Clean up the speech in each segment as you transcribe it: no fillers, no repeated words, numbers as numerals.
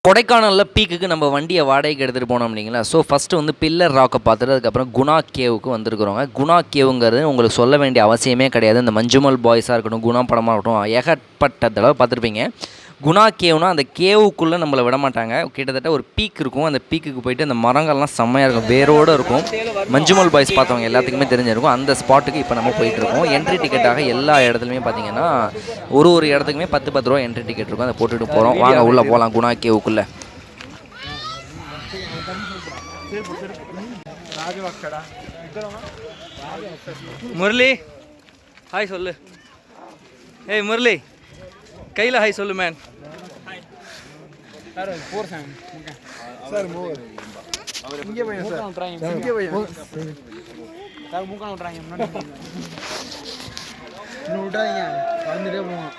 கொடைக்கானலில் பீக்குக்கு நம்ம வண்டியை வாடகைக்கு எடுத்துகிட்டு போனோம் இல்லைங்களா. ஸோ ஃபஸ்ட்டு வந்து பில்லர் ராக்கை பார்த்துட்டு அதுக்கப்புறம் குணா கேவுக்கு வந்திருக்கிறோங்க. குணா கேவுங்கிறது உங்களுக்கு சொல்ல வேண்டிய அவசியமே கிடையாது. இந்த மஞ்சுமல் பாய்ஸாக இருக்கட்டும், குணா படமாக இருக்கட்டும், ஏகப்பட்ட தடவை பார்த்துருப்பீங்க. குணா கேவ்னா அந்த கேவுக்குள்ளே நம்மளை விட மாட்டாங்க. கிட்டத்தட்ட ஒரு பீக் இருக்கும். அந்த பீக்குக்கு போயிட்டு அந்த மரங்கள்லாம் செம்மையாக இருக்கும், வேரோடு இருக்கும். மஞ்சுமல் பாய்ஸ் பார்த்தவங்க எல்லாத்துக்குமே தெரிஞ்சிருக்கும். அந்த ஸ்பாட்டுக்கு இப்போ நம்ம போயிட்டுருக்கோம். என்ட்ரி டிக்கெட்டாக எல்லா இடத்துலையுமே பார்த்தீங்கன்னா ஒரு இடத்துக்குமே 10 ரூபா என்ட்ரி டிக்கெட் இருக்கும். அதை போட்டுட்டு போகிறோம். வாங்க உள்ளே போகலாம் குணா கேவுக்குள்ளே. முரளி ஹாய் சொல்லு. ஏய் முரளி கையில் ஹாய் சொல்லு மேன். சார் இங்கே போய் சார் இங்கே போய் சார் மூக்கான விட்றாங்க இன்னும் விட்றாங்க வந்துட்டே போவோம்.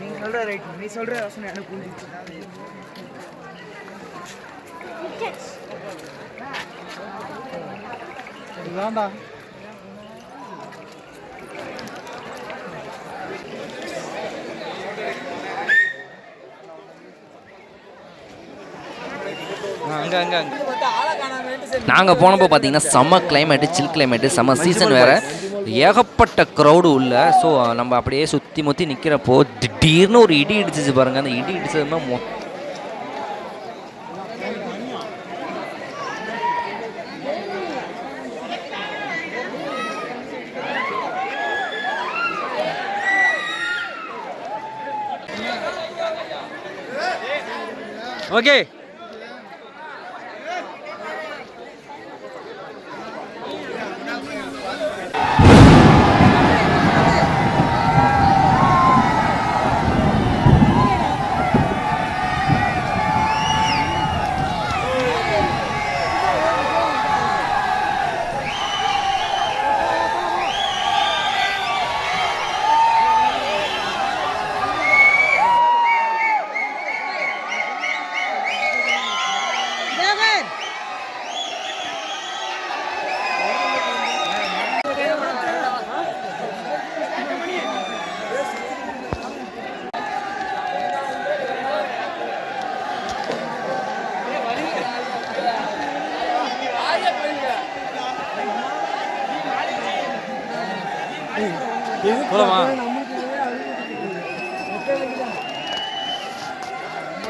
நீ சொல்ற ரைட், நீ சொல்ற யோசனை எனக்கு புரிஞ்சிச்சு. இதுதான்டா நாங்கள் போனப்போ பார்த்தீங்கன்னா செம்ம கிளைமேட்டு, சில் கிளைமேட்டு, செம்ம சீசன் வேறு, ஏகப்பட்ட க்ரௌடு உள்ள. ஸோ நம்ம அப்படியே சுற்றி முற்றி நிற்கிறப்போ திடீர்னு ஒரு இடி இடிச்சிச்சு பாருங்கள். அந்த இடி இடிச்சதுன்னா ஓகே.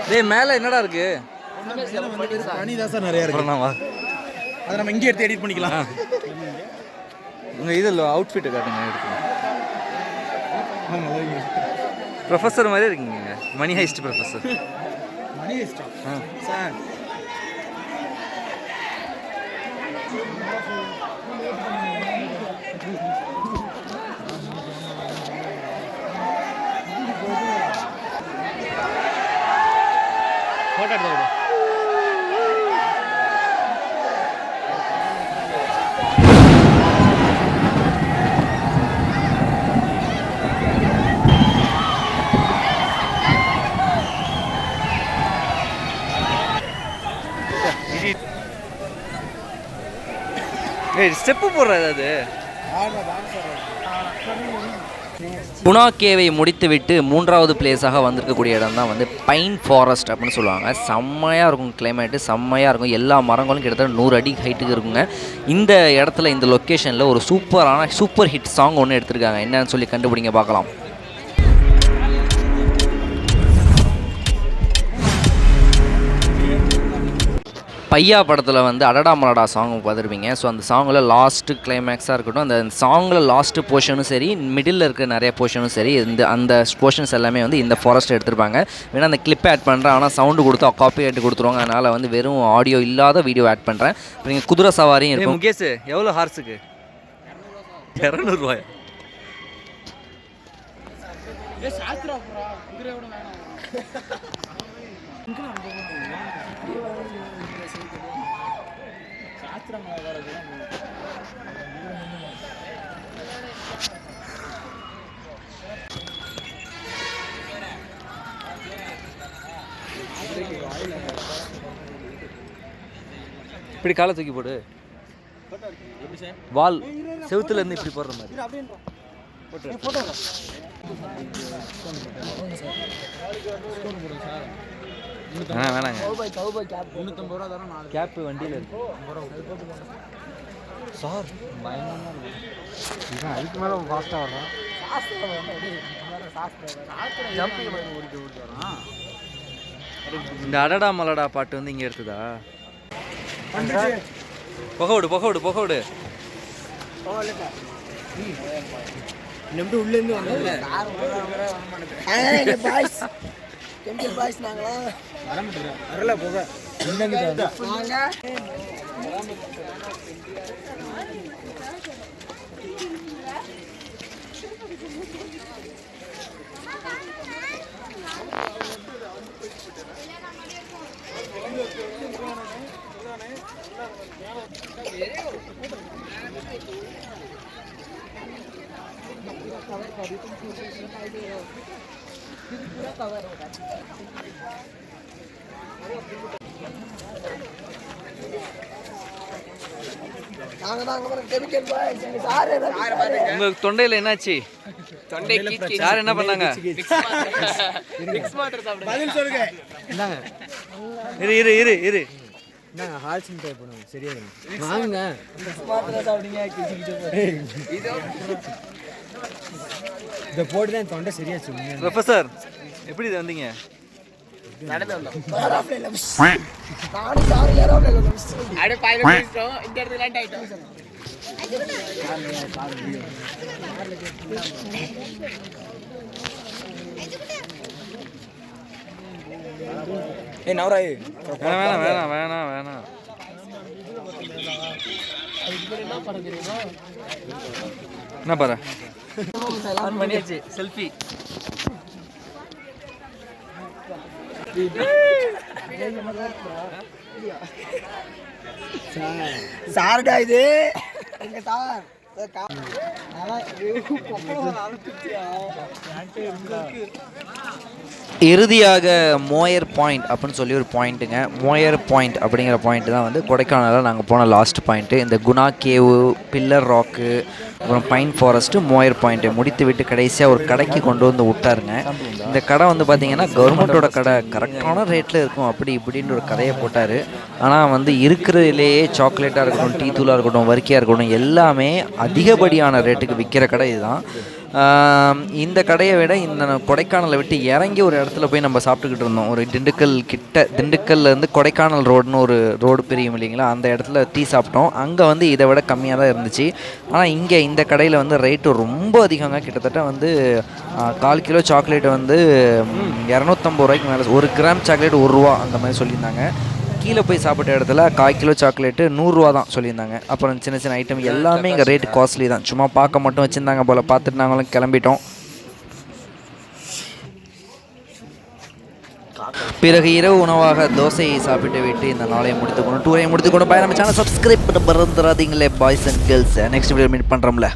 டேய் மேலே என்னடா இருக்கு? பனிதான் சார் நிறையா இருக்கு. அதை நம்ம இங்கே எடுத்து எடிட் பண்ணிக்கலாம். உங்கள் இதில் அவுட்ஃபிட்டை காட்டுங்க எடுத்து. ப்ரொஃபஸர் மாதிரி இருக்கீங்க, மணி ஹைஸ்ட் ப்ரொஃபஸர். மணி ஹைஸ்டா சார்? ஃபோட்டோ எடுத்து ஸ்டெப்பு போடுறது. அது குணா கேவை முடித்துவிட்டு மூன்றாவது பிளேஸாக வந்திருக்கக்கூடிய இடம் தான் வந்து பைன் ஃபாரஸ்ட் அப்படின்னு சொல்லுவாங்க. செம்மையாக இருக்கும் கிளைமேட்டு, செம்மையாக இருக்கும். எல்லா மரங்களும் கிட்டத்தட்ட 100 அடி ஹைட்டுக்கு இருக்குங்க. இந்த இடத்துல இந்த லொக்கேஷனில் ஒரு சூப்பர் ஹிட் சாங் ஒன்று எடுத்திருக்காங்க. என்னன்னு சொல்லி கண்டுபிடிங்க பார்க்கலாம். பையா படத்தில் வந்து அடடா மலடா சாங் பார்த்துருப்பீங்க. ஸோ அந்த சாங்கில் லாஸ்ட்டு கிளைமேக்ஸாக இருக்கட்டும், அந்த சாங்கில் லாஸ்ட்டு போர்ஷனும் சரி, மிடில் இருக்க நிறைய போர்ஷனும் சரி, அந்த போர்ஷன்ஸ் எல்லாமே வந்து இந்த ஃபாரஸ்ட் எடுத்திருப்பாங்க. வேணால் அந்த கிளிப்பை ஆட் பண்ணுறேன், ஆனால் சவுண்டு கொடுத்தா காப்பி ஆட் கொடுத்துருவாங்க. அதனால் வந்து வெறும் ஆடியோ இல்லாத வீடியோ ஆட் பண்ணுறேன். இப்போ நீங்கள் குதிரை சவாரியும் இருக்கும். முகேஷ் எவ்வளோ ஹார்ஸுக்கு? 200 ரூபாய். சாஸ்திரம் இப்படி காலை தூக்கி போடு. வால் செவுத்துல இருந்து இப்படி போடுற மாதிரி. வேணாங்க. கேப்பு வண்டியில் இருக்கு சார். அதுக்கு மேலே ஃபாஸ்ட்டாக வர்றான். இந்த அடடா மலடா பாட்டு வந்து இங்கே எடுத்ததா? புகை விடு. உள்ளேருந்து வந்தது பாய்ஸ் நாங்களா வரல போக உங்க தொண்டையில என்னாச்சு? யார் என்ன பண்ணாங்க? இரு ஹால்சின் டைப் பண்ணுங்க. சரியா வாங்க இதை போட்டு தான் தொண்டை சரியா சொல்லுங்க. ப்ரொஃபசர் எப்படி இது வந்தீங்க? வேணாம். என்ன பாரு பண்ணியாச்சு. செல்ஃபி சார்டா இது எங்க சார் இறுதியாக மோயர் பாயிண்ட் அப்படின்னு சொல்லி ஒரு பாயிண்ட்டுங்க. மோயர் பாயிண்ட் அப்படிங்கிற பாயிண்ட் தான் வந்து கொடைக்கானலில் நாங்கள் போன லாஸ்ட் பாயிண்ட்டு. இந்த குணா கேவு, பில்லர் ராக்கு, அப்புறம் பைன் ஃபாரஸ்ட்டு, மோயர் பாயிண்ட்டை முடித்து விட்டு கடைசியாக ஒரு கடைக்கு கொண்டு வந்து விட்டாருங்க. இந்த கடை வந்து பார்த்திங்கன்னா கவர்மெண்ட்டோட கடை, கரெக்டான ரேட்டில் இருக்கும் அப்படி இப்படின்னு ஒரு கடையை போட்டார். ஆனால் வந்து இருக்கிறதுலேயே சாக்லேட்டாக இருக்கட்டும், டீ தூளாக இருக்கட்டும், வரிக்கையாக இருக்கட்டும், எல்லாமே அதிகப்படியான ரேட்டுக்கு விற்கிற கடை இதுதான். இந்த கடையை விட இந்த கொடைக்கானலை விட்டு இறங்கி ஒரு இடத்துல போய் நம்ம சாப்பிட்டுக்கிட்டு இருந்தோம். ஒரு திண்டுக்கல்லேருந்து கொடைக்கானல் ரோடுன்னு ஒரு ரோடு பிரியும் இல்லைங்களா, அந்த இடத்துல டீ சாப்பிட்டோம். அங்கே வந்து இதை விட கம்மியாக தான் இருந்துச்சு. ஆனால் இங்கே இந்த கடையில் வந்து ரேட்டு ரொம்ப அதிகங்க. கிட்டத்தட்ட வந்து 1/4 கிலோ சாக்லேட் வந்து 250 ரூபாய்க்கு மேலே, 1 கிராம் சாக்லேட் 1 ரூபா அந்த மாதிரி சொல்லியிருந்தாங்க. கீழே போய் சாப்பிட்ட இடத்துல 1/4 கிலோ சாக்லேட்டு 100 ரூபா தான் சொல்லியிருந்தாங்க. அப்புறம் சின்ன சின்ன ஐட்டம் எல்லாமே இங்கே ரேட்டு காஸ்ட்லி தான். சும்மா பார்க்க மட்டும் வச்சுருந்தாங்க போல், பார்த்துட்டு நாங்களும் கிளம்பிட்டோம். பிறகு இரவு உணவாக தோசையை சாப்பிட்டு விட்டு இந்த நாளையை முடித்துக்கணும், டூரை முடித்துக்கணும். நம்ம சேனல் சப்ஸ்கிரைப் பண்ண மறந்துடாதீங்களே boys and girls. Next video meet பண்ணுறோம்ல.